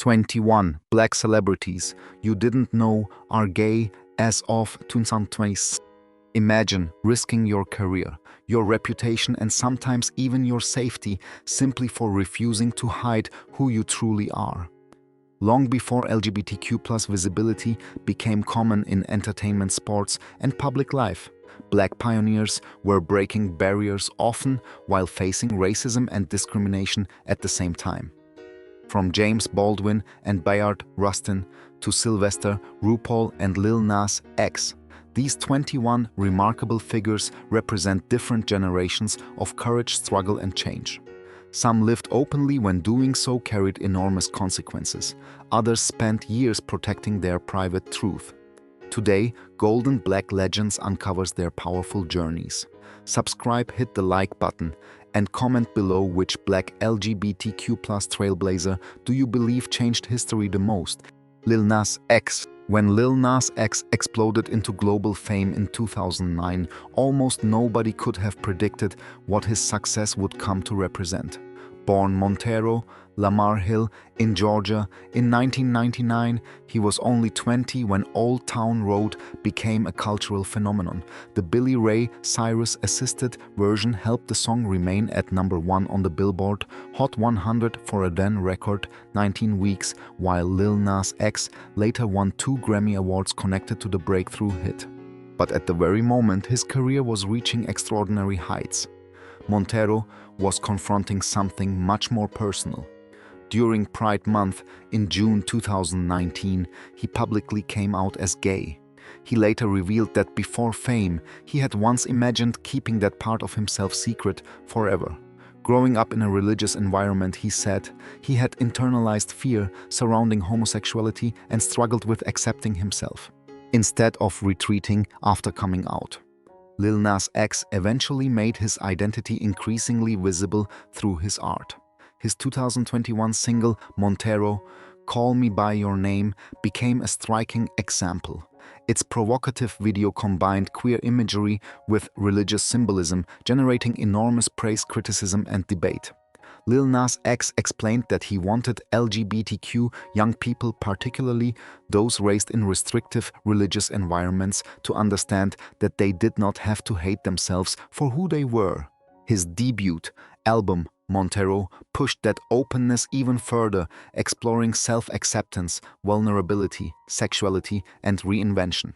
21 Black celebrities you didn't know are gay as of 2020. Imagine risking your career, your reputation, and sometimes even your safety simply for refusing to hide who you truly are. Long before LGBTQ+ visibility became common in entertainment, sports, and public life, Black pioneers were breaking barriers, often while facing racism and discrimination at the same time. From James Baldwin and Bayard Rustin to Sylvester, RuPaul, and Lil Nas X, these 21 remarkable figures represent different generations of courage, struggle, and change. Some lived openly when doing so carried enormous consequences. Others spent years protecting their private truth. Today, Golden Black Legends uncovers their powerful journeys. Subscribe, hit the like button, and comment below which Black LGBTQ+ trailblazer do you believe changed history the most. Lil Nas X. When Lil Nas X exploded into global fame in 2009, almost nobody could have predicted what his success would come to represent. Born Montero, Lamar Hill, in Georgia in 1999, he was only 20 when Old Town Road became a cultural phenomenon. The Billy Ray Cyrus-assisted version helped the song remain at #1 on the Billboard Hot 100 for a then record 19 weeks, while Lil Nas X later won 2 Grammy Awards connected to the breakthrough hit. But at the very moment his career was reaching extraordinary heights, Montero was confronting something much more personal. During Pride Month in June 2019, he publicly came out as gay. He later revealed that before fame, he had once imagined keeping that part of himself secret forever. Growing up in a religious environment, he said, he had internalized fear surrounding homosexuality and struggled with accepting himself, instead of retreating after coming out. Lil Nas X eventually made his identity increasingly visible through his art. His 2021 single, Montero, Call Me By Your Name, became a striking example. Its provocative video combined queer imagery with religious symbolism, generating enormous praise, criticism, and debate. Lil Nas X explained that he wanted LGBTQ young people, particularly those raised in restrictive religious environments, to understand that they did not have to hate themselves for who they were. His debut album, Montero, pushed that openness even further, exploring self-acceptance, vulnerability, sexuality, and reinvention.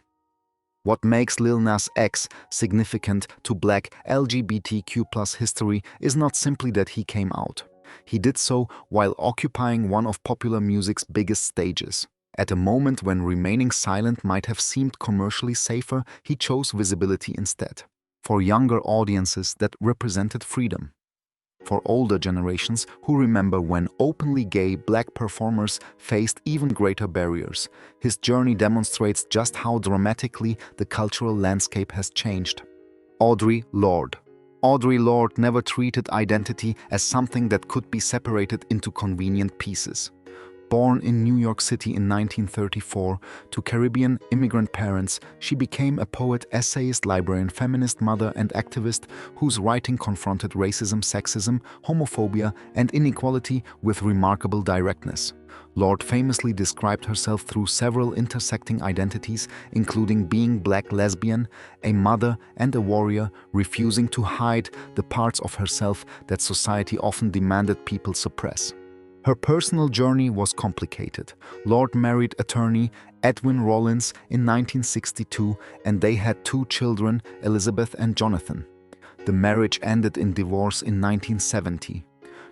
What makes Lil Nas X significant to Black LGBTQ+ history is not simply that he came out. He did so while occupying one of popular music's biggest stages. At a moment when remaining silent might have seemed commercially safer, he chose visibility instead. For younger audiences, that represented freedom. For older generations who remember when openly gay Black performers faced even greater barriers, his journey demonstrates just how dramatically the cultural landscape has changed. Audre Lorde. Audre Lorde never treated identity as something that could be separated into convenient pieces. Born in New York City in 1934 to Caribbean immigrant parents, she became a poet, essayist, librarian, feminist, mother, and activist whose writing confronted racism, sexism, homophobia, and inequality with remarkable directness. Lorde famously described herself through several intersecting identities, including being Black lesbian, a mother, and a warrior, refusing to hide the parts of herself that society often demanded people suppress. Her personal journey was complicated. Lorde married attorney Edwin Rollins in 1962, and they had 2 children, Elizabeth and Jonathan. The marriage ended in divorce in 1970.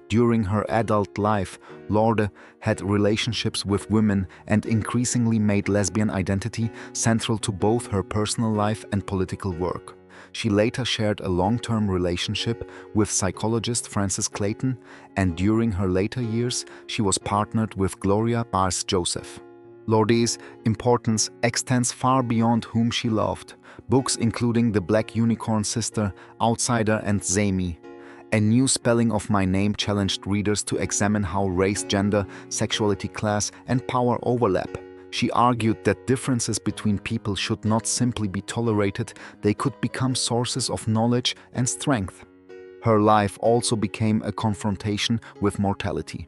During her adult life, Lorde had relationships with women and increasingly made lesbian identity central to both her personal life and political work. She later shared a long-term relationship with psychologist Frances Clayton, and during her later years, she was partnered with Gloria Bars-Joseph. Lorde's importance extends far beyond whom she loved. Books including The Black Unicorn Sister, Outsider, and Zami, A New Spelling of My Name, challenged readers to examine how race, gender, sexuality, class, and power overlap. She argued that differences between people should not simply be tolerated, they could become sources of knowledge and strength. Her life also became a confrontation with mortality.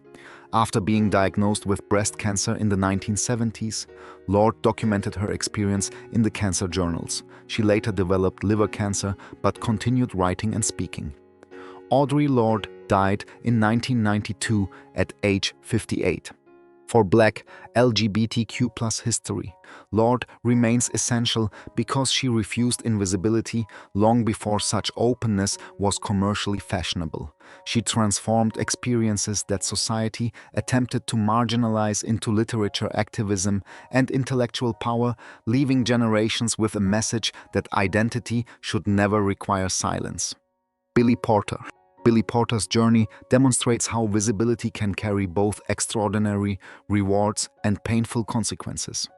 After being diagnosed with breast cancer in the 1970s, Lorde documented her experience in the cancer journals. She later developed liver cancer but continued writing and speaking. Audre Lorde died in 1992 at age 58. For Black LGBTQ+ history, Lorde remains essential because she refused invisibility long before such openness was commercially fashionable. She transformed experiences that society attempted to marginalize into literature, activism, and intellectual power, leaving generations with a message that identity should never require silence. Billy Porter. Billy Porter's journey demonstrates how visibility can carry both extraordinary rewards and painful consequences.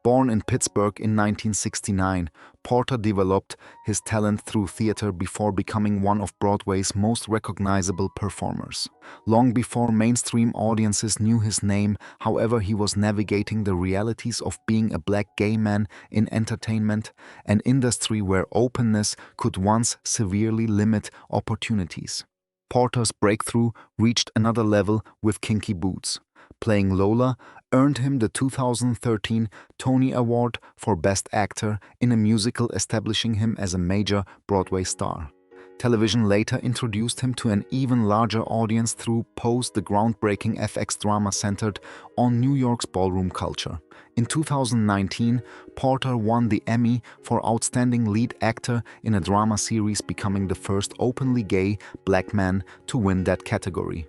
Born in Pittsburgh in 1969, Porter developed his talent through theater before becoming one of Broadway's most recognizable performers. Long before mainstream audiences knew his name, however, he was navigating the realities of being a Black gay man in entertainment, an industry where openness could once severely limit opportunities. Porter's breakthrough reached another level with Kinky Boots. Playing Lola earned him the 2013 Tony Award for Best Actor in a musical, establishing him as a major Broadway star. Television later introduced him to an even larger audience through Pose, the groundbreaking FX drama centered on New York's ballroom culture. In 2019, Porter won the Emmy for Outstanding Lead Actor in a Drama Series, becoming the first openly gay Black man to win that category.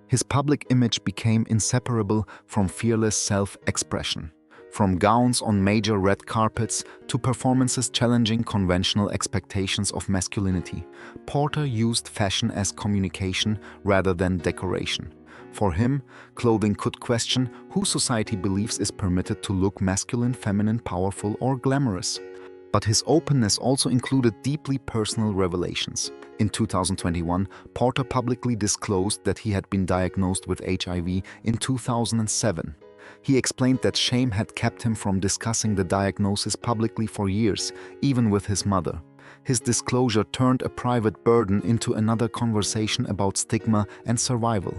His public image became inseparable from fearless self-expression. From gowns on major red carpets to performances challenging conventional expectations of masculinity, Porter used fashion as communication rather than decoration. For him, clothing could question who society believes is permitted to look masculine, feminine, powerful, or glamorous. But his openness also included deeply personal revelations. In 2021, Porter publicly disclosed that he had been diagnosed with HIV in 2007. He explained that shame had kept him from discussing the diagnosis publicly for years, even with his mother. His disclosure turned a private burden into another conversation about stigma and survival.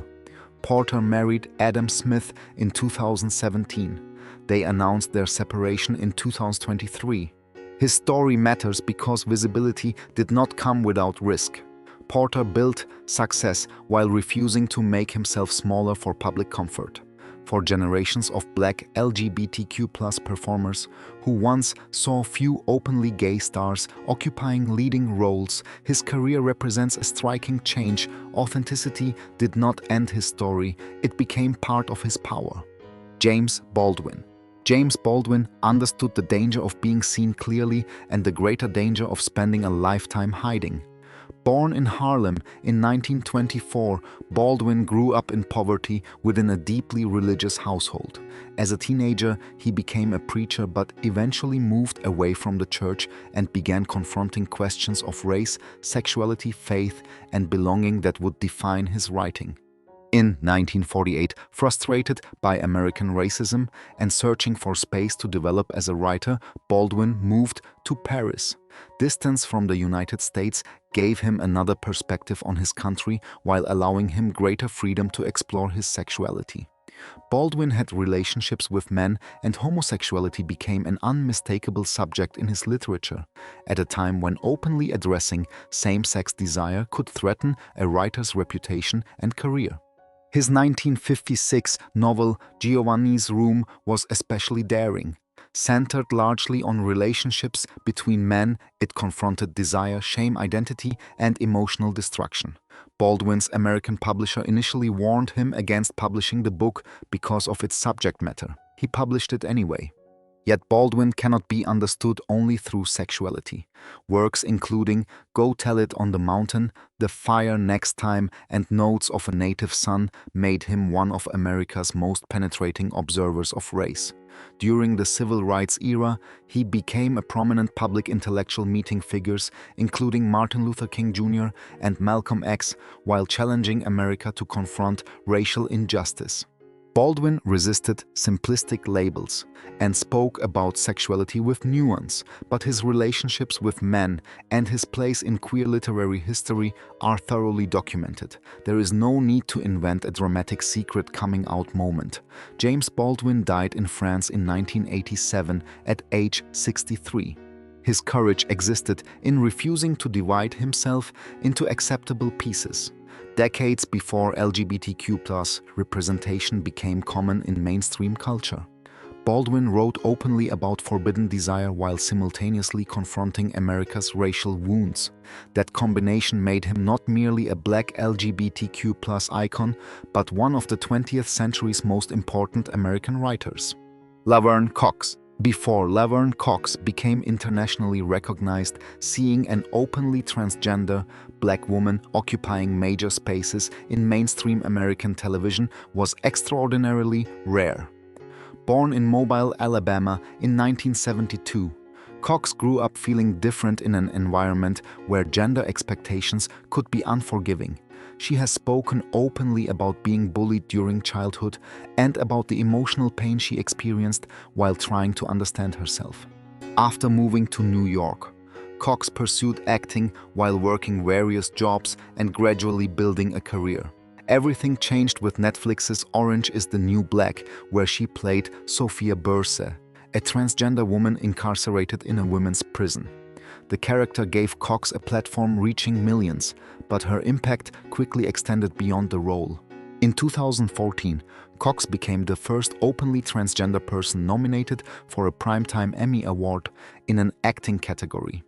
Porter married Adam Smith in 2017. They announced their separation in 2023. His story matters because visibility did not come without risk. Porter built success while refusing to make himself smaller for public comfort. For generations of Black LGBTQ+ performers who once saw few openly gay stars occupying leading roles, his career represents a striking change. Authenticity did not end his story, it became part of his power. James Baldwin. James Baldwin understood the danger of being seen clearly and the greater danger of spending a lifetime hiding. Born in Harlem in 1924, Baldwin grew up in poverty within a deeply religious household. As a teenager, he became a preacher but eventually moved away from the church and began confronting questions of race, sexuality, faith, and belonging that would define his writing. In 1948, frustrated by American racism and searching for space to develop as a writer, Baldwin moved to Paris. Distance from the United States gave him another perspective on his country while allowing him greater freedom to explore his sexuality. Baldwin had relationships with men, and homosexuality became an unmistakable subject in his literature, at a time when openly addressing same-sex desire could threaten a writer's reputation and career. His 1956 novel Giovanni's Room was especially daring. Centered largely on relationships between men, it confronted desire, shame, identity, and emotional destruction. Baldwin's American publisher initially warned him against publishing the book because of its subject matter. He published it anyway. Yet Baldwin cannot be understood only through sexuality. Works including Go Tell It on the Mountain, The Fire Next Time, and Notes of a Native Son made him one of America's most penetrating observers of race. During the civil rights era, he became a prominent public intellectual, meeting figures including Martin Luther King Jr. and Malcolm X while challenging America to confront racial injustice. Baldwin resisted simplistic labels and spoke about sexuality with nuance, but his relationships with men and his place in queer literary history are thoroughly documented. There is no need to invent a dramatic secret coming out moment. James Baldwin died in France in 1987 at age 63. His courage existed in refusing to divide himself into acceptable pieces. Decades before LGBTQ+ representation became common in mainstream culture, Baldwin wrote openly about forbidden desire while simultaneously confronting America's racial wounds. That combination made him not merely a black LGBTQ+ icon, but one of the 20th century's most important American writers. Laverne Cox. Before Laverne Cox became internationally recognized, seeing an openly transgender black woman occupying major spaces in mainstream American television was extraordinarily rare. Born in Mobile, Alabama in 1972, Cox grew up feeling different in an environment where gender expectations could be unforgiving. She has spoken openly about being bullied during childhood and about the emotional pain she experienced while trying to understand herself. After moving to New York, Cox pursued acting while working various jobs and gradually building a career. Everything changed with Netflix's Orange is the New Black, where she played Sophia Burse, a transgender woman incarcerated in a women's prison. The character gave Cox a platform reaching millions, but her impact quickly extended beyond the role. In 2014, Cox became the first openly transgender person nominated for a Primetime Emmy Award in an acting category.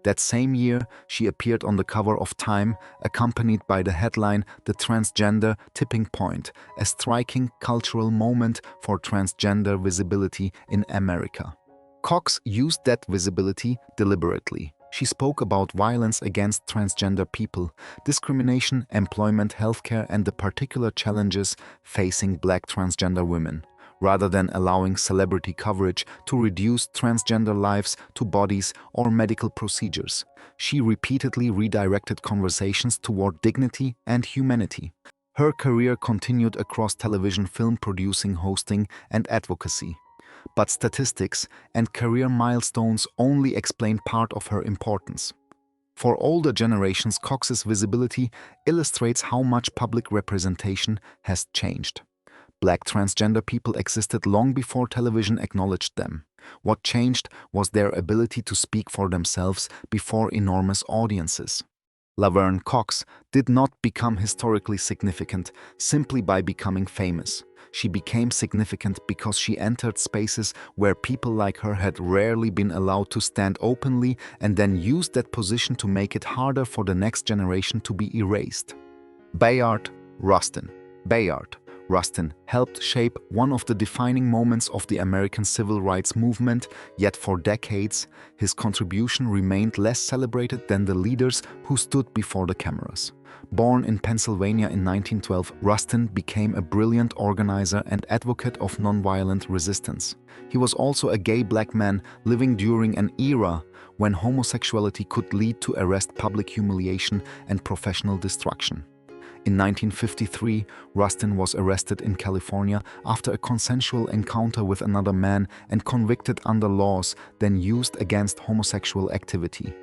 That same year, she appeared on the cover of Time, accompanied by the headline "The Transgender Tipping Point," a striking cultural moment for transgender visibility in America. Cox used that visibility deliberately. She spoke about violence against transgender people, discrimination, employment, healthcare, and the particular challenges facing black transgender women, rather than allowing celebrity coverage to reduce transgender lives to bodies or medical procedures. She repeatedly redirected conversations toward dignity and humanity. Her career continued across television, film producing, hosting, and advocacy. But statistics and career milestones only explain part of her importance. For older generations, Cox's visibility illustrates how much public representation has changed. Black transgender people existed long before television acknowledged them. What changed was their ability to speak for themselves before enormous audiences. Laverne Cox did not become historically significant simply by becoming famous. She became significant because she entered spaces where people like her had rarely been allowed to stand openly, and then used that position to make it harder for the next generation to be erased. Bayard Rustin. Bayard Rustin helped shape one of the defining moments of the American civil rights movement, yet for decades, his contribution remained less celebrated than the leaders who stood before the cameras. Born in Pennsylvania in 1912, Rustin became a brilliant organizer and advocate of nonviolent resistance. He was also a gay black man living during an era when homosexuality could lead to arrest, public humiliation, and professional destruction. In 1953, Rustin was arrested in California after a consensual encounter with another man and convicted under laws then used against homosexual activity.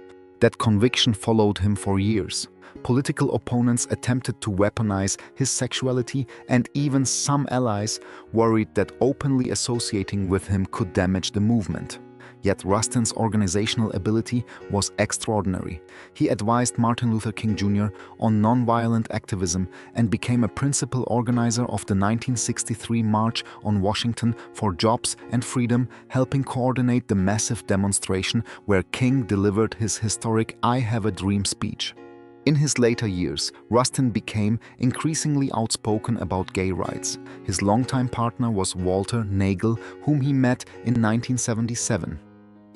That conviction followed him for years. Political opponents attempted to weaponize his sexuality, and even some allies worried that openly associating with him could damage the movement. Yet Rustin's organizational ability was extraordinary. He advised Martin Luther King Jr. on nonviolent activism and became a principal organizer of the 1963 March on Washington for Jobs and Freedom, helping coordinate the massive demonstration where King delivered his historic "I Have a Dream" speech. In his later years, Rustin became increasingly outspoken about gay rights. His longtime partner was Walter Nagel, whom he met in 1977.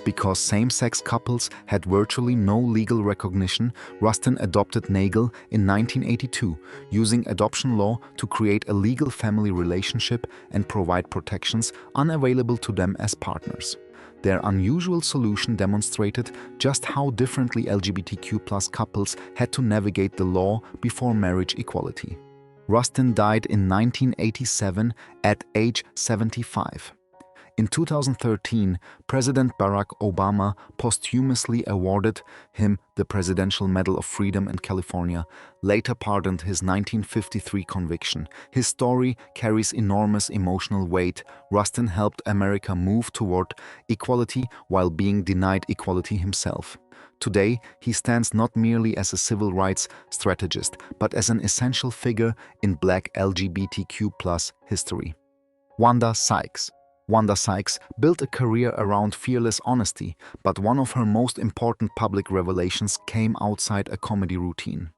Because same-sex couples had virtually no legal recognition, Rustin adopted Nagel in 1982, using adoption law to create a legal family relationship and provide protections unavailable to them as partners. Their unusual solution demonstrated just how differently LGBTQ+ couples had to navigate the law before marriage equality. Rustin died in 1987 at age 75. In 2013, President Barack Obama posthumously awarded him the Presidential Medal of Freedom in California, later pardoned his 1953 conviction. His story carries enormous emotional weight. Rustin helped America move toward equality while being denied equality himself. Today, he stands not merely as a civil rights strategist, but as an essential figure in Black LGBTQ+ history. Wanda Sykes. Wanda Sykes built a career around fearless honesty, but one of her most important public revelations came outside a comedy routine.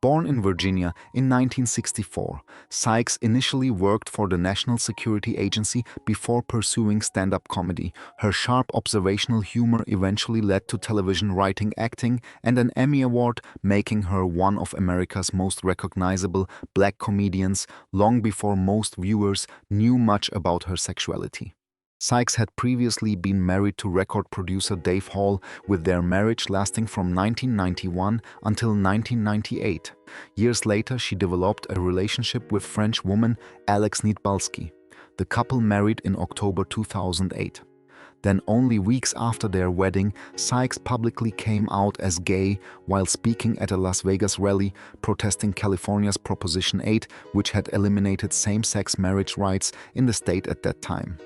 Born in Virginia in 1964, Sykes initially worked for the National Security Agency before pursuing stand-up comedy. Her sharp observational humor eventually led to television writing, acting, and an Emmy Award, making her one of America's most recognizable black comedians long before most viewers knew much about her sexuality. Sykes had previously been married to record producer Dave Hall, with their marriage lasting from 1991 until 1998. Years later, she developed a relationship with French woman Alex Nitbalski. The couple married in October 2008. Then, only weeks after their wedding, Sykes publicly came out as gay while speaking at a Las Vegas rally protesting California's Proposition 8, which had eliminated same-sex marriage rights in the state at that time.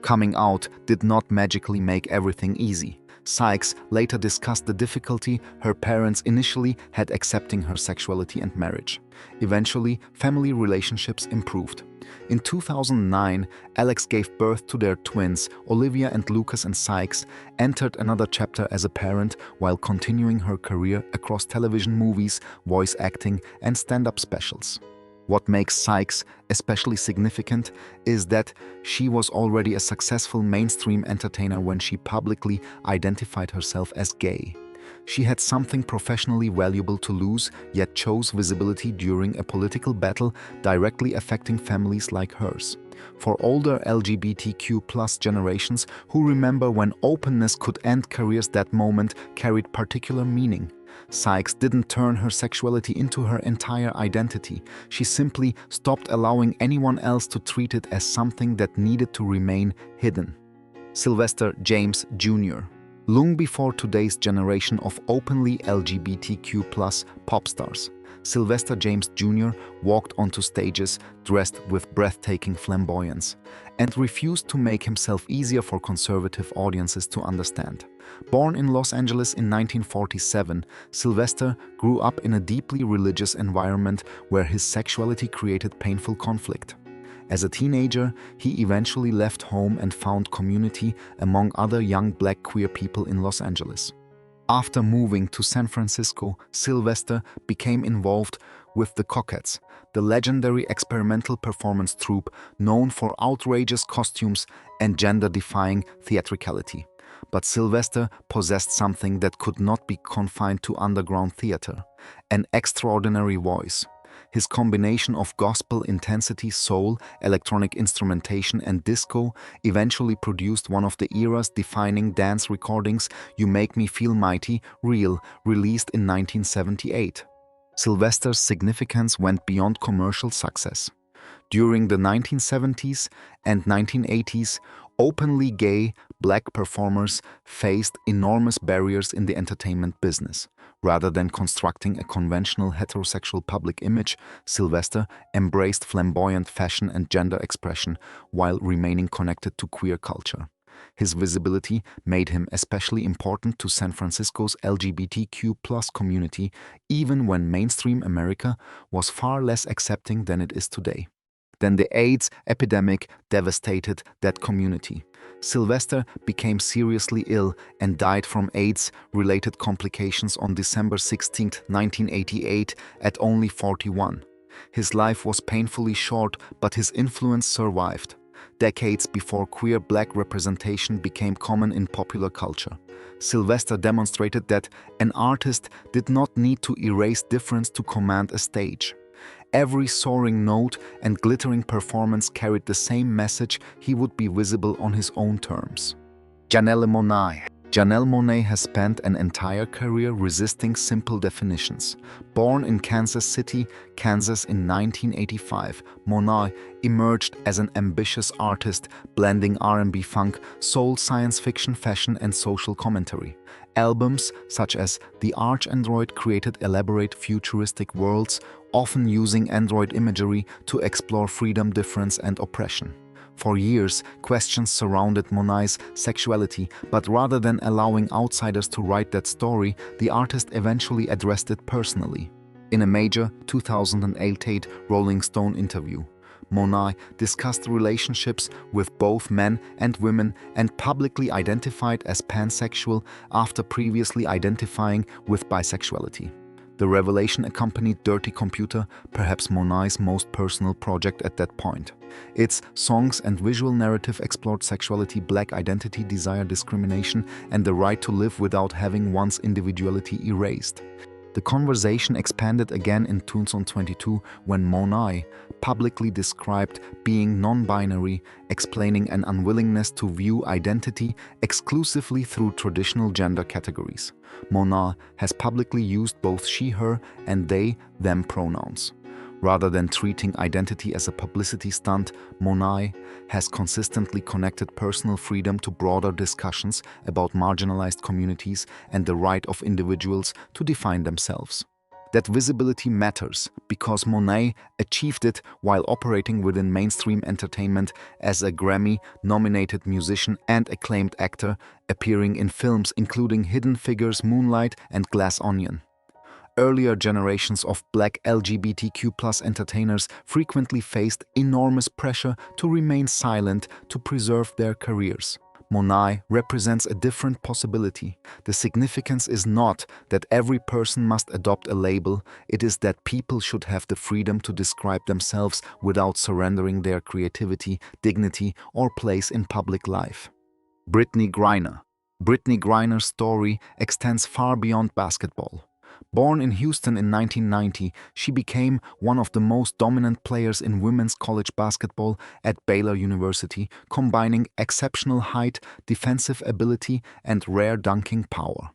Coming out did not magically make everything easy. Sykes later discussed the difficulty her parents initially had accepting her sexuality and marriage. Eventually, family relationships improved. In 2009, Alex gave birth to their twins, Olivia and Lucas, and Sykes entered another chapter as a parent while continuing her career across television, movies, voice acting, and stand-up specials. What makes Sykes especially significant is that she was already a successful mainstream entertainer when she publicly identified herself as gay. She had something professionally valuable to lose, yet chose visibility during a political battle directly affecting families like hers. For older LGBTQ+ generations who remember when openness could end careers, that moment carried particular meaning. Sykes didn't turn her sexuality into her entire identity. She simply stopped allowing anyone else to treat it as something that needed to remain hidden. Sylvester James Jr. Long before today's generation of openly LGBTQ+ pop stars, Sylvester James Jr. walked onto stages dressed with breathtaking flamboyance and refused to make himself easier for conservative audiences to understand. Born in Los Angeles in 1947, Sylvester grew up in a deeply religious environment where his sexuality created painful conflict. As a teenager, he eventually left home and found community among other young black queer people in Los Angeles. After moving to San Francisco, Sylvester became involved with the Cockettes, the legendary experimental performance troupe known for outrageous costumes and gender-defying theatricality. But Sylvester possessed something that could not be confined to underground theater: an extraordinary voice. His combination of gospel intensity, soul, electronic instrumentation, and disco eventually produced one of the era's defining dance recordings, "You Make Me Feel Mighty Real," released in 1978. Sylvester's significance went beyond commercial success. During the 1970s and 1980s, openly gay black performers faced enormous barriers in the entertainment business. Rather than constructing a conventional heterosexual public image, Sylvester embraced flamboyant fashion and gender expression while remaining connected to queer culture. His visibility made him especially important to San Francisco's LGBTQ+ community, even when mainstream America was far less accepting than it is today. Then the AIDS epidemic devastated that community. Sylvester became seriously ill and died from AIDS-related complications on December 16, 1988, at only 41. His life was painfully short, but his influence survived. Decades before queer black representation became common in popular culture, Sylvester demonstrated that an artist did not need to erase difference to command a stage. Every soaring note and glittering performance carried the same message: he would be visible on his own terms. Janelle Monáe. Janelle Monáe has spent an entire career resisting simple definitions. Born in Kansas City, Kansas in 1985, Monáe emerged as an ambitious artist blending R&B, funk, soul, science fiction, fashion, and social commentary. Albums such as The Arch Android created elaborate futuristic worlds, often using android imagery to explore freedom, difference, and oppression. For years, questions surrounded Monáe's sexuality, but rather than allowing outsiders to write that story, the artist eventually addressed it personally. In a major 2008 Rolling Stone interview, Monáe discussed relationships with both men and women and publicly identified as pansexual after previously identifying with bisexuality. The revelation accompanied Dirty Computer, perhaps Monáe's most personal project at that point. Its songs and visual narrative explored sexuality, black identity, desire, discrimination, and the right to live without having one's individuality erased. The conversation expanded again in 2022 when Monáe publicly described being non-binary, explaining an unwillingness to view identity exclusively through traditional gender categories. Monáe has publicly used both she/her and they/them pronouns. Rather than treating identity as a publicity stunt, Monáe has consistently connected personal freedom to broader discussions about marginalized communities and the right of individuals to define themselves. That visibility matters because Monáe achieved it while operating within mainstream entertainment as a Grammy-nominated musician and acclaimed actor, appearing in films including Hidden Figures, Moonlight, and Glass Onion. Earlier generations of Black LGBTQ+ entertainers frequently faced enormous pressure to remain silent to preserve their careers. Monáe represents a different possibility. The significance is not that every person must adopt a label, it is that people should have the freedom to describe themselves without surrendering their creativity, dignity, or place in public life. Brittney Griner. Brittney Griner's story extends far beyond basketball. Born in Houston in 1990, she became one of the most dominant players in women's college basketball at Baylor University, combining exceptional height, defensive ability, and rare dunking power.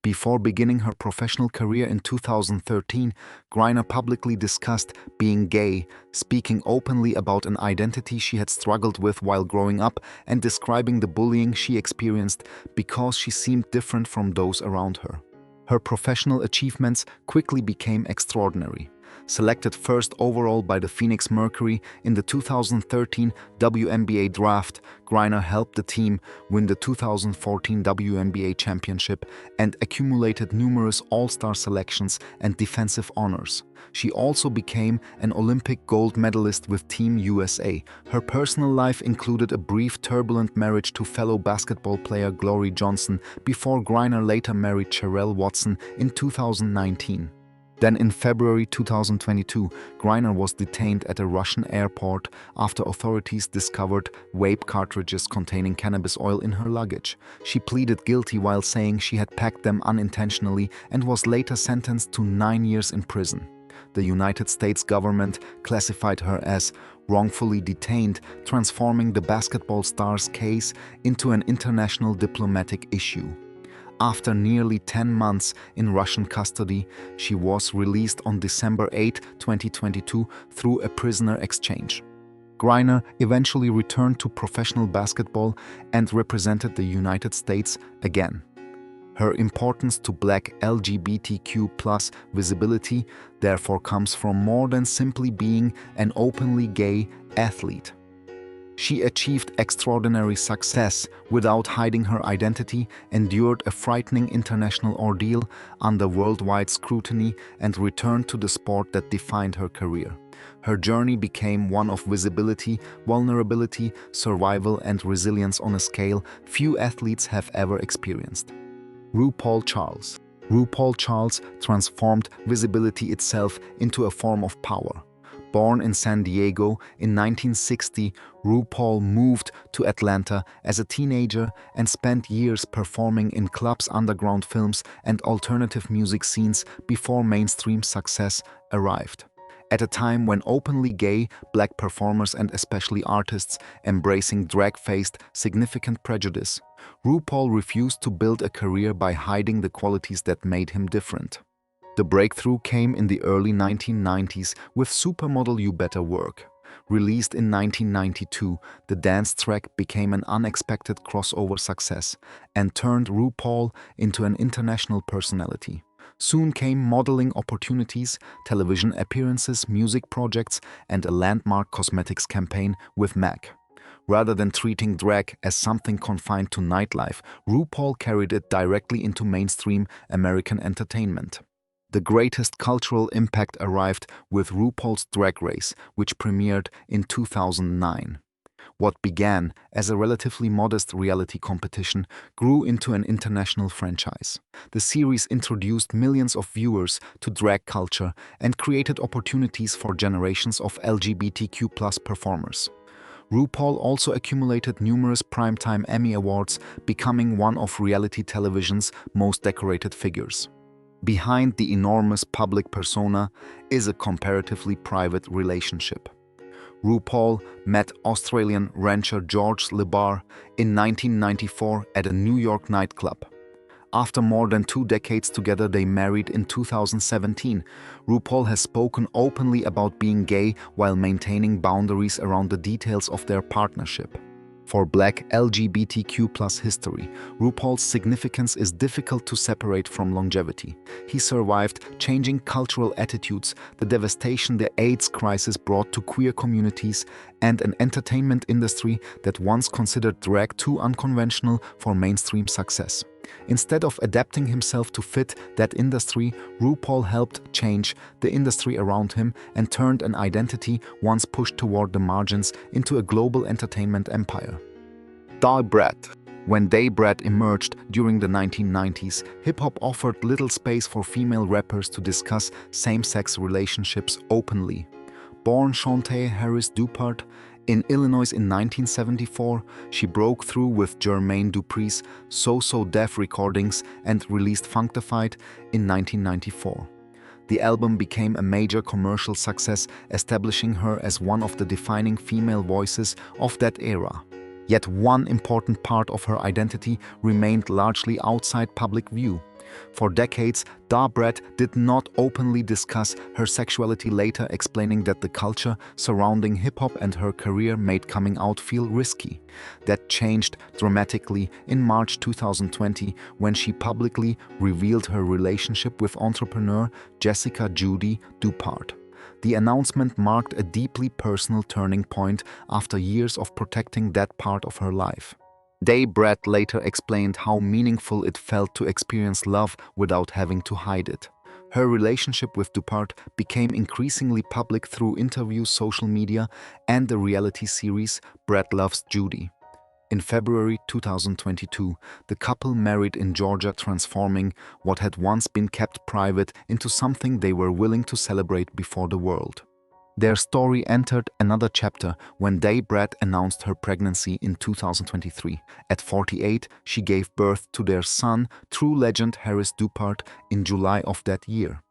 Before beginning her professional career in 2013, Griner publicly discussed being gay, speaking openly about an identity she had struggled with while growing up and describing the bullying she experienced because she seemed different from those around her. Her professional achievements quickly became extraordinary. Selected first overall by the Phoenix Mercury in the 2013 WNBA draft, Griner helped the team win the 2014 WNBA championship and accumulated numerous All-Star selections and defensive honors. She also became an Olympic gold medalist with Team USA. Her personal life included a brief turbulent marriage to fellow basketball player Glory Johnson before Griner later married Cherelle Watson in 2019. Then in February 2022, Griner was detained at a Russian airport after authorities discovered vape cartridges containing cannabis oil in her luggage. She pleaded guilty while saying she had packed them unintentionally and was later sentenced to 9 years in prison. The United States government classified her as wrongfully detained, transforming the basketball star's case into an international diplomatic issue. After nearly 10 months in Russian custody, she was released on December 8, 2022 through a prisoner exchange. Griner eventually returned to professional basketball and represented the United States again. Her importance to Black LGBTQ+ visibility therefore comes from more than simply being an openly gay athlete. She achieved extraordinary success without hiding her identity, endured a frightening international ordeal under worldwide scrutiny, and returned to the sport that defined her career. Her journey became one of visibility, vulnerability, survival, and resilience on a scale few athletes have ever experienced. RuPaul Charles. RuPaul Charles transformed visibility itself into a form of power. Born in San Diego in 1960, RuPaul moved to Atlanta as a teenager and spent years performing in clubs, underground films, and alternative music scenes before mainstream success arrived. At a time when openly gay black performers and especially artists embracing drag faced significant prejudice, RuPaul refused to build a career by hiding the qualities that made him different. The breakthrough came in the early 1990s with Supermodel You Better Work. Released in 1992, the dance track became an unexpected crossover success and turned RuPaul into an international personality. Soon came modeling opportunities, television appearances, music projects, and a landmark cosmetics campaign with MAC. Rather than treating drag as something confined to nightlife, RuPaul carried it directly into mainstream American entertainment. The greatest cultural impact arrived with RuPaul's Drag Race, which premiered in 2009. What began as a relatively modest reality competition grew into an international franchise. The series introduced millions of viewers to drag culture and created opportunities for generations of LGBTQ+ performers. RuPaul also accumulated numerous primetime Emmy Awards, becoming one of reality television's most decorated figures. Behind the enormous public persona is a comparatively private relationship. RuPaul met Australian rancher George LeBar in 1994 at a New York nightclub. After more than 2 decades together, they married in 2017. RuPaul has spoken openly about being gay while maintaining boundaries around the details of their partnership. For Black LGBTQ+ history, RuPaul's significance is difficult to separate from longevity. He survived changing cultural attitudes, the devastation the AIDS crisis brought to queer communities, and an entertainment industry that once considered drag too unconventional for mainstream success. Instead of adapting himself to fit that industry, RuPaul helped change the industry around him and turned an identity once pushed toward the margins into a global entertainment empire. Da Brat. When Da Brat emerged during the 1990s, hip-hop offered little space for female rappers to discuss same-sex relationships openly. Born Shantae Harris Dupart in Illinois in 1974, she broke through with Jermaine Dupri's So Def recordings and released Funkdafied in 1994. The album became a major commercial success, establishing her as one of the defining female voices of that era. Yet one important part of her identity remained largely outside public view. For decades, Da Brat did not openly discuss her sexuality, later explaining that the culture surrounding hip-hop and her career made coming out feel risky. That changed dramatically in March 2020 when she publicly revealed her relationship with entrepreneur Jessica Judy Dupart. The announcement marked a deeply personal turning point after years of protecting that part of her life. Da Brat later explained how meaningful it felt to experience love without having to hide it. Her relationship with Dupart became increasingly public through interviews, social media, and the reality series Brat Loves Judy. In February 2022, the couple married in Georgia, transforming what had once been kept private into something they were willing to celebrate before the world. Their story entered another chapter when Da Brat announced her pregnancy in 2023. At 48, she gave birth to their son, true legend Harris Dupart, in July of that year.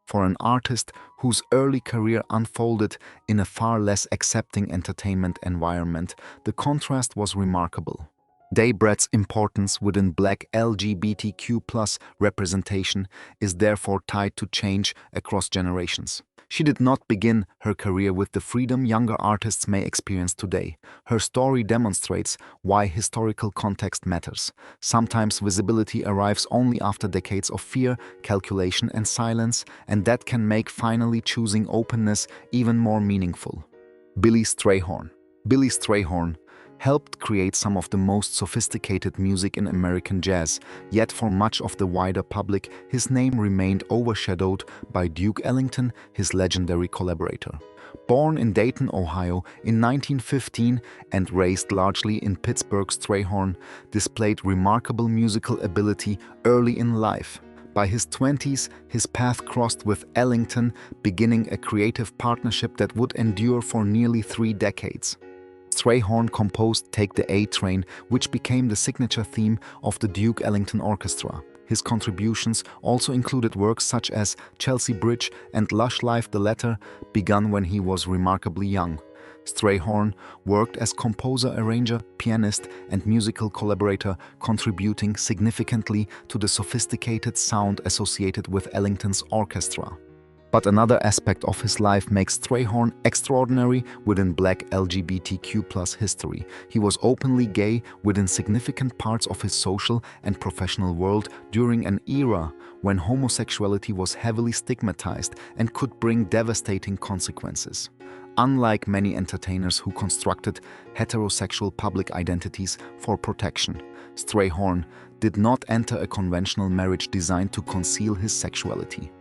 For an artist whose early career unfolded in a far less accepting entertainment environment, the contrast was remarkable. Da Brat's importance within Black LGBTQ+ representation is therefore tied to change across generations. She did not begin her career with the freedom younger artists may experience today. Her story demonstrates why historical context matters. Sometimes visibility arrives only after decades of fear, calculation, and silence, and that can make finally choosing openness even more meaningful. Billy Strayhorn. Billy Strayhorn helped create some of the most sophisticated music in American jazz, yet for much of the wider public, his name remained overshadowed by Duke Ellington, his legendary collaborator. Born in Dayton, Ohio in 1915 and raised largely in Pittsburgh, Strayhorn displayed remarkable musical ability early in life. By his 20s, his path crossed with Ellington, beginning a creative partnership that would endure for nearly 3 decades. Strayhorn composed Take the A Train, which became the signature theme of the Duke Ellington Orchestra. His contributions also included works such as Chelsea Bridge and Lush Life. The latter began when he was remarkably young. Strayhorn worked as composer, arranger, pianist, and musical collaborator, contributing significantly to the sophisticated sound associated with Ellington's orchestra. But another aspect of his life makes Strayhorn extraordinary within Black LGBTQ+ history. He was openly gay within significant parts of his social and professional world during an era when homosexuality was heavily stigmatized and could bring devastating consequences. Unlike many entertainers who constructed heterosexual public identities for protection, Strayhorn did not enter a conventional marriage designed to conceal his sexuality.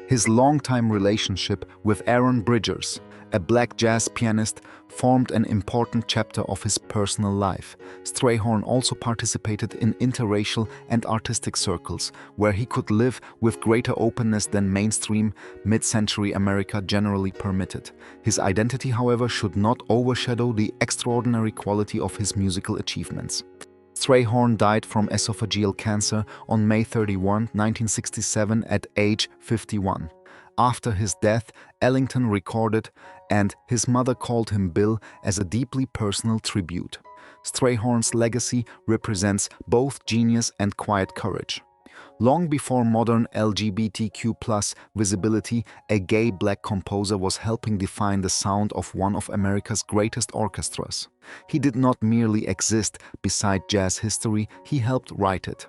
His longtime relationship with Aaron Bridgers, a black jazz pianist, formed an important chapter of his personal life. Strayhorn also participated in interracial and artistic circles, where he could live with greater openness than mainstream mid-century America generally permitted. His identity, however, should not overshadow the extraordinary quality of his musical achievements. Strayhorn died from esophageal cancer on May 31, 1967 at age 51. After his death, Ellington recorded, and his mother called him Bill, as a deeply personal tribute. Strayhorn's legacy represents both genius and quiet courage. Long before modern LGBTQ+ visibility, a gay black composer was helping define the sound of one of America's greatest orchestras. He did not merely exist beside jazz history, he helped write it.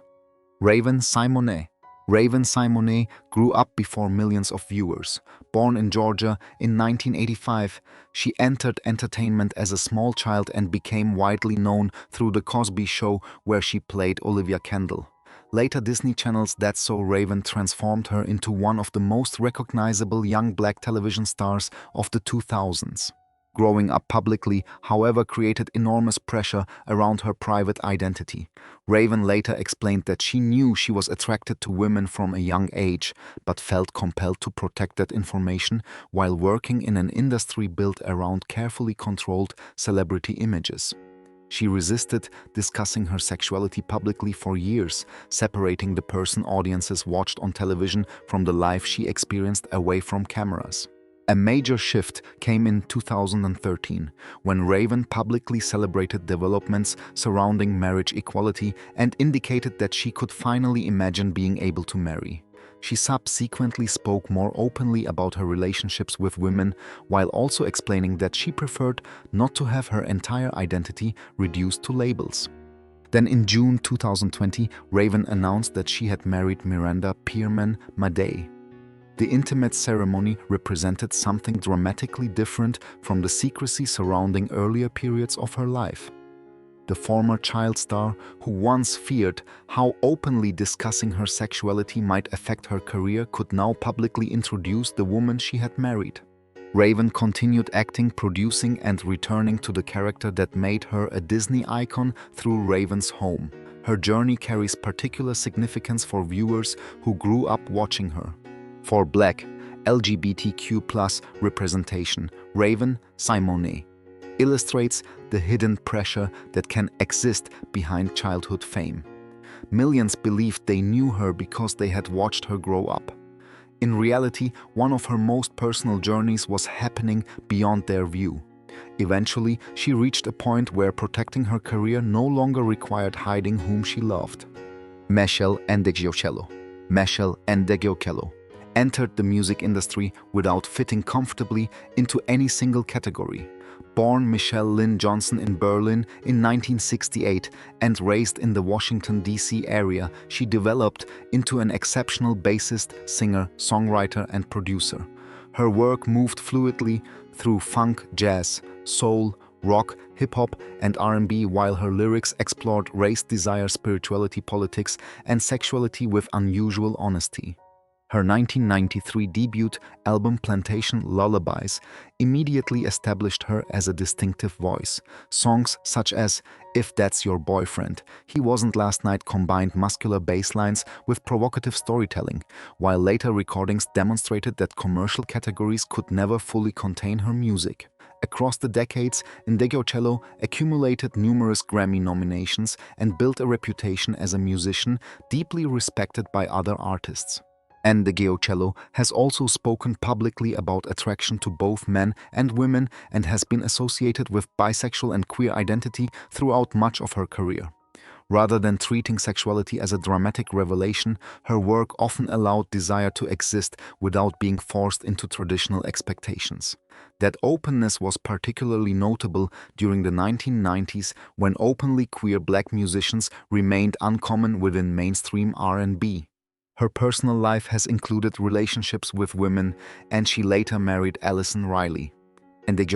Raven Simonet. Raven Simonet grew up before millions of viewers. Born in Georgia in 1985, she entered entertainment as a small child and became widely known through The Cosby Show, where she played Olivia Kendall. Later, Disney Channel's That's So Raven transformed her into one of the most recognizable young black television stars of the 2000s. Growing up publicly, however, created enormous pressure around her private identity. Raven later explained that she knew she was attracted to women from a young age, but felt compelled to protect that information while working in an industry built around carefully controlled celebrity images. She resisted discussing her sexuality publicly for years, separating the person audiences watched on television from the life she experienced away from cameras. A major shift came in 2013, when Raven publicly celebrated developments surrounding marriage equality and indicated that she could finally imagine being able to marry. She subsequently spoke more openly about her relationships with women, while also explaining that she preferred not to have her entire identity reduced to labels. Then in June 2020, Raven announced that she had married Miranda Pierman Madej. The intimate ceremony represented something dramatically different from the secrecy surrounding earlier periods of her life. The former child star, who once feared how openly discussing her sexuality might affect her career, could now publicly introduce the woman she had married. Raven continued acting, producing, and returning to the character that made her a Disney icon through Raven's home. Her journey carries particular significance for viewers who grew up watching her. For Black LGBTQ+ representation, Raven Simonet illustrates the hidden pressure that can exist behind childhood fame. Millions believed they knew her because they had watched her grow up. In reality, one of her most personal journeys was happening beyond their view. Eventually, she reached a point where protecting her career no longer required hiding whom she loved. Meshel Ndegeocello. Meshel Ndegeocello entered the music industry without fitting comfortably into any single category. Born Michelle Lynn Johnson in Berlin in 1968 and raised in the Washington, D.C. area, she developed into an exceptional bassist, singer, songwriter, and producer. Her work moved fluidly through funk, jazz, soul, rock, hip-hop, and R&B, while her lyrics explored race, desire, spirituality, politics, and sexuality with unusual honesty. Her 1993 debut album Plantation Lullabies immediately established her as a distinctive voice. Songs such as If That's Your Boyfriend, He Wasn't Last Night combined muscular bass lines with provocative storytelling, while later recordings demonstrated that commercial categories could never fully contain her music. Across the decades, Cello accumulated numerous Grammy nominations and built a reputation as a musician deeply respected by other artists. Cello has also spoken publicly about attraction to both men and women and has been associated with bisexual and queer identity throughout much of her career. Rather than treating sexuality as a dramatic revelation, her work often allowed desire to exist without being forced into traditional expectations. That openness was particularly notable during the 1990s when openly queer black musicians remained uncommon within mainstream R&B. Her personal life has included relationships with women, and she later married Allison Riley.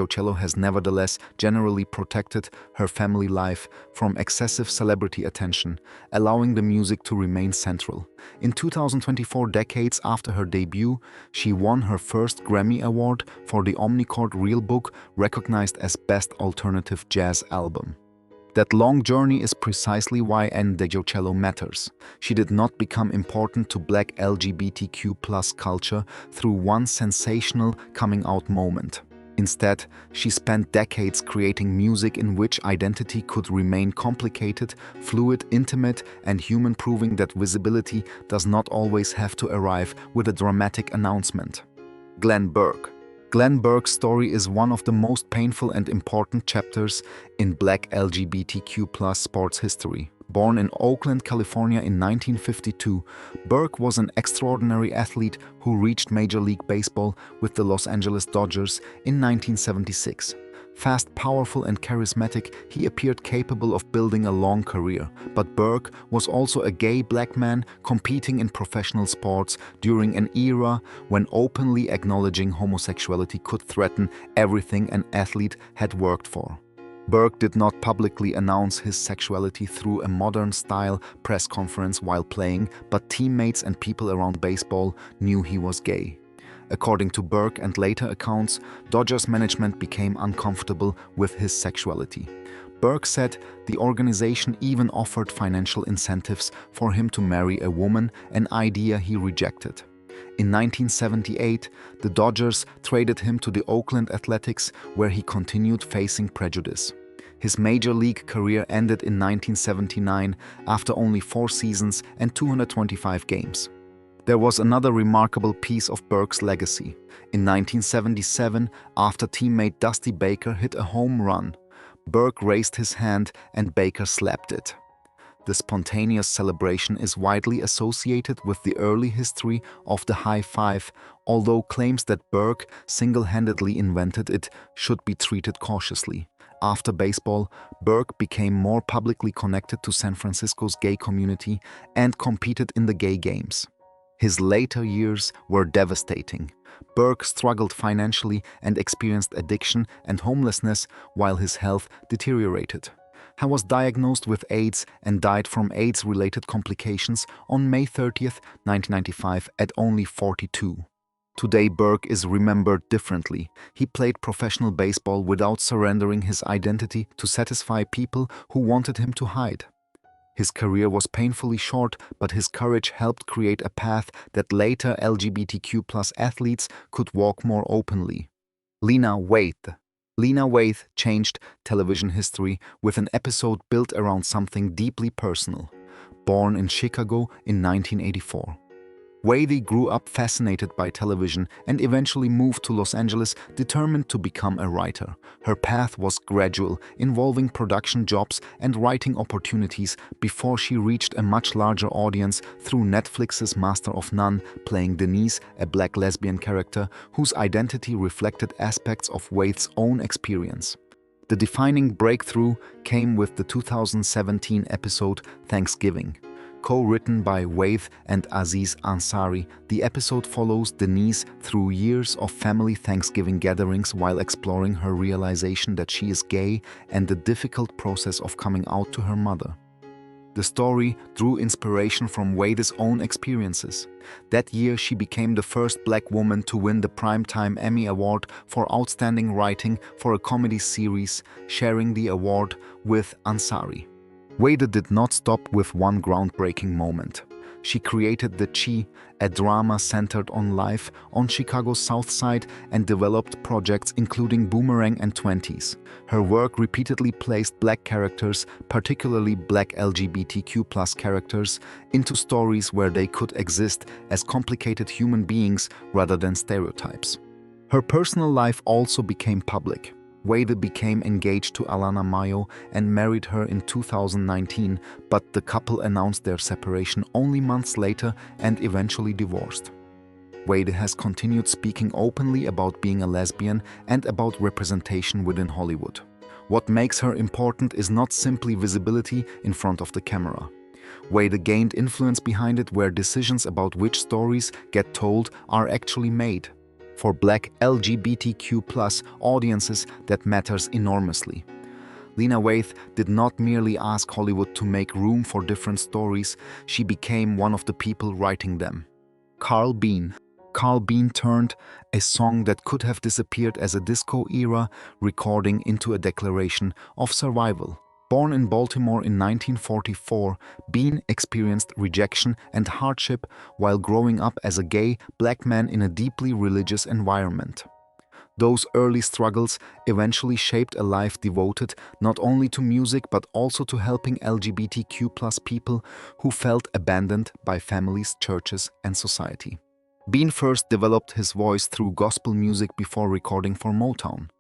Cello has nevertheless generally protected her family life from excessive celebrity attention, allowing the music to remain central. In 2024, decades after her debut, she won her first Grammy Award for the Omnichord Real Book, recognized as Best Alternative Jazz Album. That long journey is precisely why Cello matters. She did not become important to Black LGBTQ+ culture through one sensational coming-out moment. Instead, she spent decades creating music in which identity could remain complicated, fluid, intimate, and human, proving that visibility does not always have to arrive with a dramatic announcement. Glenn Burke. Glenn Burke's story is one of the most painful and important chapters in Black LGBTQ+ sports history. Born in Oakland, California in 1952, Burke was an extraordinary athlete who reached Major League Baseball with the Los Angeles Dodgers in 1976. Fast, powerful, and charismatic, he appeared capable of building a long career. But Burke was also a gay black man competing in professional sports during an era when openly acknowledging homosexuality could threaten everything an athlete had worked for. Burke did not publicly announce his sexuality through a modern-style press conference while playing, but teammates and people around baseball knew he was gay. According to Burke and later accounts, Dodgers management became uncomfortable with his sexuality. Burke said the organization even offered financial incentives for him to marry a woman, an idea he rejected. In 1978, the Dodgers traded him to the Oakland Athletics, where he continued facing prejudice. His major league career ended in 1979 after only 4 seasons and 225 games. There was another remarkable piece of Burke's legacy. In 1977, after teammate Dusty Baker hit a home run, Burke raised his hand and Baker slapped it. The spontaneous celebration is widely associated with the early history of the high five, although claims that Burke single-handedly invented it should be treated cautiously. After baseball, Burke became more publicly connected to San Francisco's gay community and competed in the gay games. His later years were devastating. Burke struggled financially and experienced addiction and homelessness while his health deteriorated. He was diagnosed with AIDS and died from AIDS-related complications on May 30, 1995, at only 42. Today, Burke is remembered differently. He played professional baseball without surrendering his identity to satisfy people who wanted him to hide. His career was painfully short, but his courage helped create a path that later LGBTQ+ athletes could walk more openly. Lena Waithe. Lena Waithe changed television history with an episode built around something deeply personal. Born in Chicago in 1984. Waithe grew up fascinated by television and eventually moved to Los Angeles, determined to become a writer. Her path was gradual, involving production jobs and writing opportunities before she reached a much larger audience through Netflix's Master of None, playing Denise, a black lesbian character whose identity reflected aspects of Waithe's own experience. The defining breakthrough came with the 2017 episode Thanksgiving. Co-written by Waithe and Aziz Ansari, the episode follows Denise through years of family Thanksgiving gatherings while exploring her realization that she is gay and the difficult process of coming out to her mother. The story drew inspiration from Waithe's own experiences. That year, she became the first black woman to win the Primetime Emmy Award for Outstanding Writing for a comedy series, sharing the award with Ansari. Waithe did not stop with one groundbreaking moment. She created The Chi, a drama centered on life on Chicago's South Side, and developed projects including Boomerang and 20s. Her work repeatedly placed Black characters, particularly Black LGBTQ+ characters, into stories where they could exist as complicated human beings rather than stereotypes. Her personal life also became public. Wade became engaged to Alana Mayo and married her in 2019, but the couple announced their separation only months later and eventually divorced. Wade has continued speaking openly about being a lesbian and about representation within Hollywood. What makes her important is not simply visibility in front of the camera. Wade gained influence behind it, where decisions about which stories get told are actually made. For Black LGBTQ+ audiences, that matters enormously. Lena Waithe did not merely ask Hollywood to make room for different stories, she became one of the people writing them. Carl Bean. Carl Bean turned a song that could have disappeared as a disco-era recording into a declaration of survival. Born in Baltimore in 1944, Bean experienced rejection and hardship while growing up as a gay Black man in a deeply religious environment. Those early struggles eventually shaped a life devoted not only to music but also to helping LGBTQ+ people who felt abandoned by families, churches, and society. Bean first developed his voice through gospel music before recording for Motown.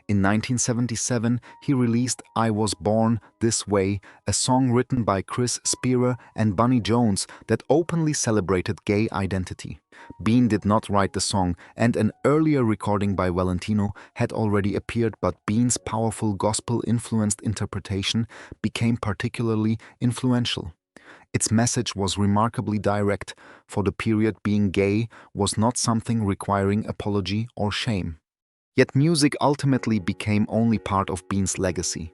In 1977, he released I Was Born This Way, a song written by Chris Spearer and Bunny Jones that openly celebrated gay identity. Bean did not write the song, and an earlier recording by Valentino had already appeared, but Bean's powerful gospel-influenced interpretation became particularly influential. Its message was remarkably direct. For the period, being gay was not something requiring apology or shame. Yet music ultimately became only part of Bean's legacy.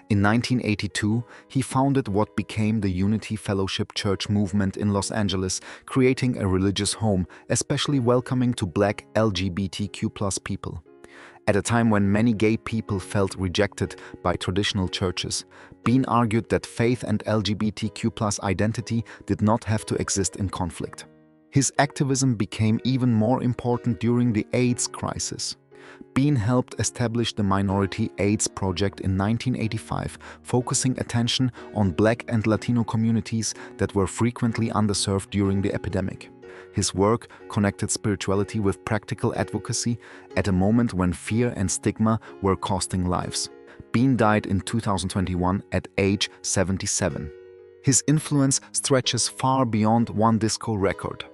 In 1982, he founded what became the Unity Fellowship Church movement in Los Angeles, creating a religious home, especially welcoming to Black LGBTQ+ people. At a time when many gay people felt rejected by traditional churches, Bean argued that faith and LGBTQ+ identity did not have to exist in conflict. His activism became even more important during the AIDS crisis. Bean helped establish the Minority AIDS Project in 1985, focusing attention on Black and Latino communities that were frequently underserved during the epidemic. His work connected spirituality with practical advocacy at a moment when fear and stigma were costing lives. Bean died in 2021 at age 77. His influence stretches far beyond one disco record.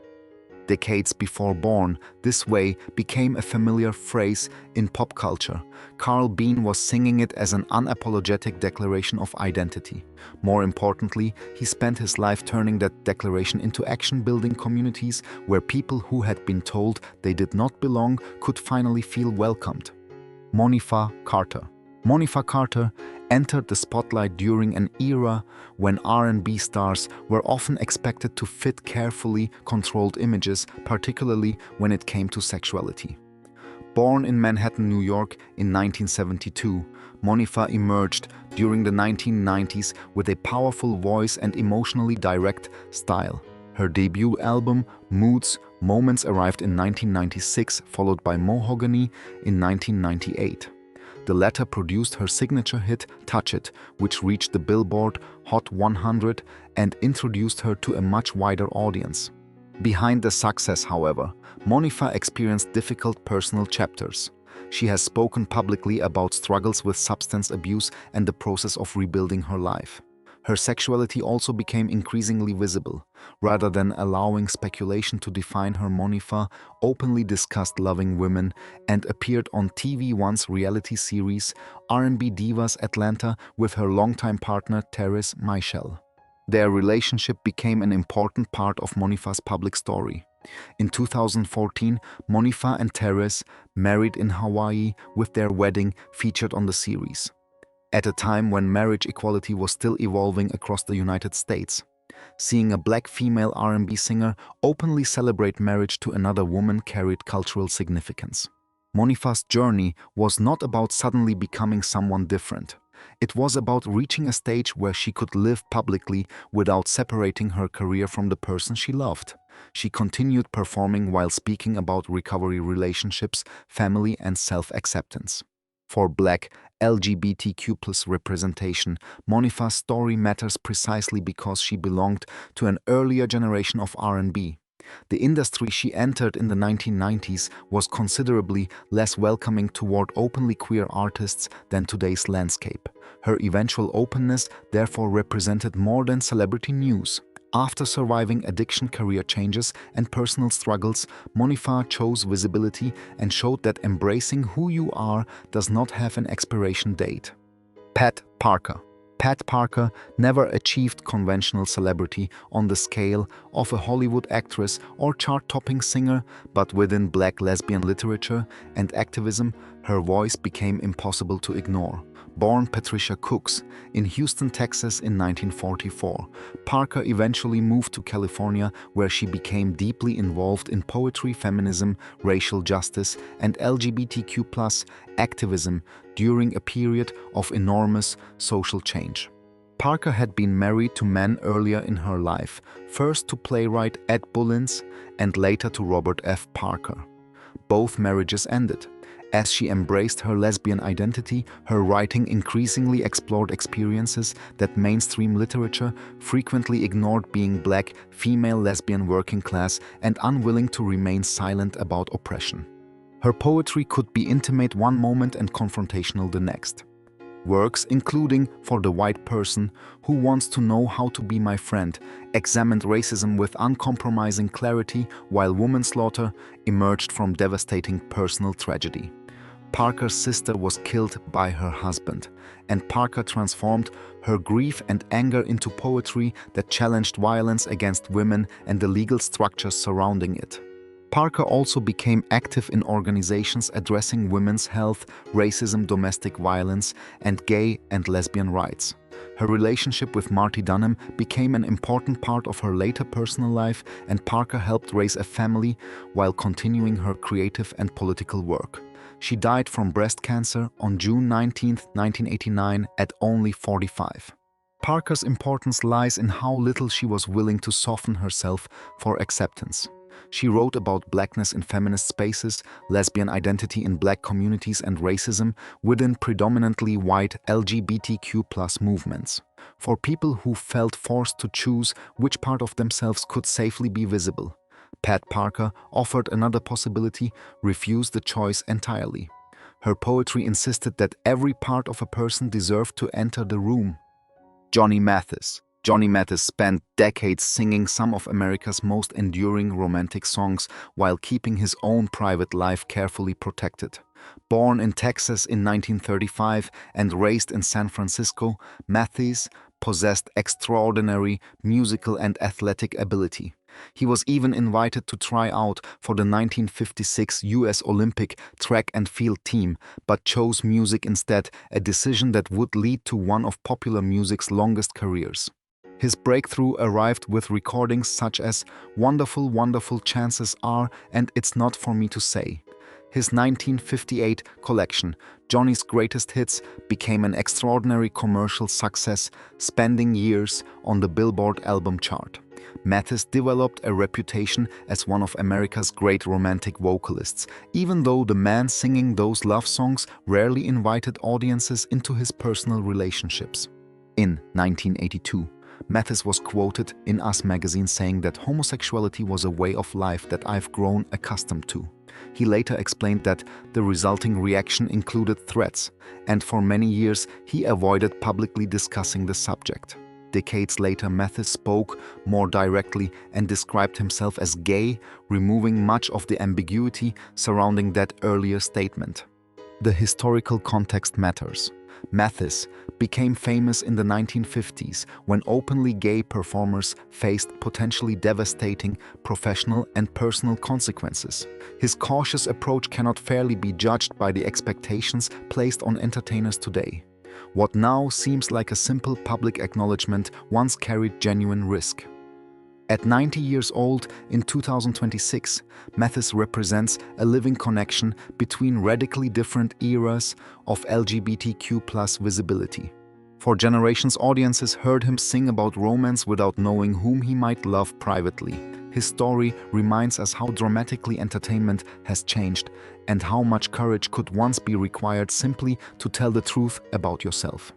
Decades before Born This Way became a familiar phrase in pop culture. Carl Bean was singing it as an unapologetic declaration of identity. More importantly, he spent his life turning that declaration into action, building communities where people who had been told they did not belong could finally feel welcomed. Monifa Carter. Monifa Carter entered the spotlight during an era when R&B stars were often expected to fit carefully controlled images, particularly when it came to sexuality. Born in Manhattan, New York in 1972, Monifa emerged during the 1990s with a powerful voice and emotionally direct style. Her debut album, Moods, Moments, arrived in 1996, followed by Mahogany in 1998. The latter produced her signature hit, Touch It, which reached the Billboard Hot 100 and introduced her to a much wider audience. Behind the success, however, Monifa experienced difficult personal chapters. She has spoken publicly about struggles with substance abuse and the process of rebuilding her life. Her sexuality also became increasingly visible. Rather than allowing speculation to define her, Monifa openly discussed loving women and appeared on TV One's reality series R&B Divas Atlanta with her longtime partner Terrace Michelle. Their relationship became an important part of Monifa's public story. In 2014, Monifa and Terrace married in Hawaii, with their wedding featured on the series. At a time when marriage equality was still evolving across the United States, seeing a Black female R&B singer openly celebrate marriage to another woman carried cultural significance. Monifa's journey was not about suddenly becoming someone different. It was about reaching a stage where she could live publicly without separating her career from the person she loved. She continued performing while speaking about recovery, relationships, family, and self-acceptance. For Black LGBTQ representation, Monifa's story matters precisely because she belonged to an earlier generation of R&B. The industry she entered in the 1990s was considerably less welcoming toward openly queer artists than today's landscape. Her eventual openness therefore represented more than celebrity news. After surviving addiction, career changes, and personal struggles, Monifa chose visibility and showed that embracing who you are does not have an expiration date. Pat Parker. Pat Parker never achieved conventional celebrity on the scale of a Hollywood actress or chart-topping singer, but within Black lesbian literature and activism, her voice became impossible to ignore. Born Patricia Cooks in Houston, Texas in 1944, Parker eventually moved to California, where she became deeply involved in poetry, feminism, racial justice, and LGBTQ+ activism during a period of enormous social change. Parker had been married to men earlier in her life, first to playwright Ed Bullins and later to Robert F. Parker. Both marriages ended. As she embraced her lesbian identity, her writing increasingly explored experiences that mainstream literature frequently ignored: being Black, female, lesbian, working class, and unwilling to remain silent about oppression. Her poetry could be intimate one moment and confrontational the next. Works including For the White Person, Who Wants to Know How to Be My Friend, examined racism with uncompromising clarity, while Womanslaughter emerged from devastating personal tragedy. Parker's sister was killed by her husband, and Parker transformed her grief and anger into poetry that challenged violence against women and the legal structures surrounding it. Parker also became active in organizations addressing women's health, racism, domestic violence, and gay and lesbian rights. Her relationship with Marty Dunham became an important part of her later personal life, and Parker helped raise a family while continuing her creative and political work. She died from breast cancer on June 19, 1989, at only 45. Parker's importance lies in how little she was willing to soften herself for acceptance. She wrote about Blackness in feminist spaces, lesbian identity in Black communities, and racism within predominantly white LGBTQ+ movements. For people who felt forced to choose which part of themselves could safely be visible, Pat Parker offered another possibility: refuse the choice entirely. Her poetry insisted that every part of a person deserved to enter the room. Johnny Mathis. Johnny Mathis spent decades singing some of America's most enduring romantic songs while keeping his own private life carefully protected. Born in Texas in 1935 and raised in San Francisco, Mathis possessed extraordinary musical and athletic ability. He was even invited to try out for the 1956 U.S. Olympic track and field team, but chose music instead, a decision that would lead to one of popular music's longest careers. His breakthrough arrived with recordings such as Wonderful, Wonderful Chances Are and It's Not For Me to Say. His 1958 collection, Johnny's Greatest Hits, became an extraordinary commercial success, spending years on the Billboard album chart. Mathis developed a reputation as one of America's great romantic vocalists, even though the man singing those love songs rarely invited audiences into his personal relationships. In 1982, Mathis was quoted in Us magazine saying that homosexuality was a way of life that I've grown accustomed to. He later explained that the resulting reaction included threats, and for many years he avoided publicly discussing the subject. Decades later, Mathis spoke more directly and described himself as gay, removing much of the ambiguity surrounding that earlier statement. The historical context matters. Mathis became famous in the 1950s when openly gay performers faced potentially devastating professional and personal consequences. His cautious approach cannot fairly be judged by the expectations placed on entertainers today. What now seems like a simple public acknowledgement once carried genuine risk. At 90 years old in 2026, Mathis represents a living connection between radically different eras of LGBTQ visibility. For generations, audiences heard him sing about romance without knowing whom he might love privately. His story reminds us how dramatically entertainment has changed and how much courage could once be required simply to tell the truth about yourself.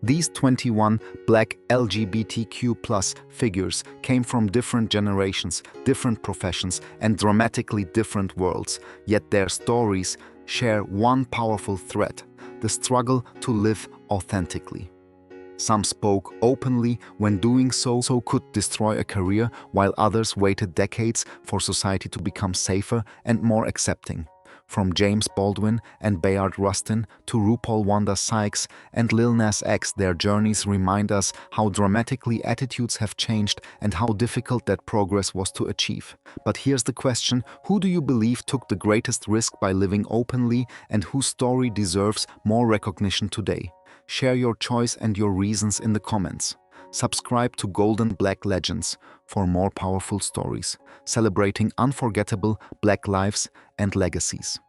These 21 Black LGBTQ figures came from different generations, different professions, and dramatically different worlds, yet their stories share one powerful thread: the struggle to live authentically. Some spoke openly when doing so could destroy a career, while others waited decades for society to become safer and more accepting. From James Baldwin and Bayard Rustin to RuPaul Wanda Sykes and Lil Nas X, their journeys remind us how dramatically attitudes have changed and how difficult that progress was to achieve. But here's the question: who do you believe took the greatest risk by living openly, and whose story deserves more recognition today? Share your choice and your reasons in the comments. Subscribe to Golden Black Legends for more powerful stories, celebrating unforgettable Black lives and legacies.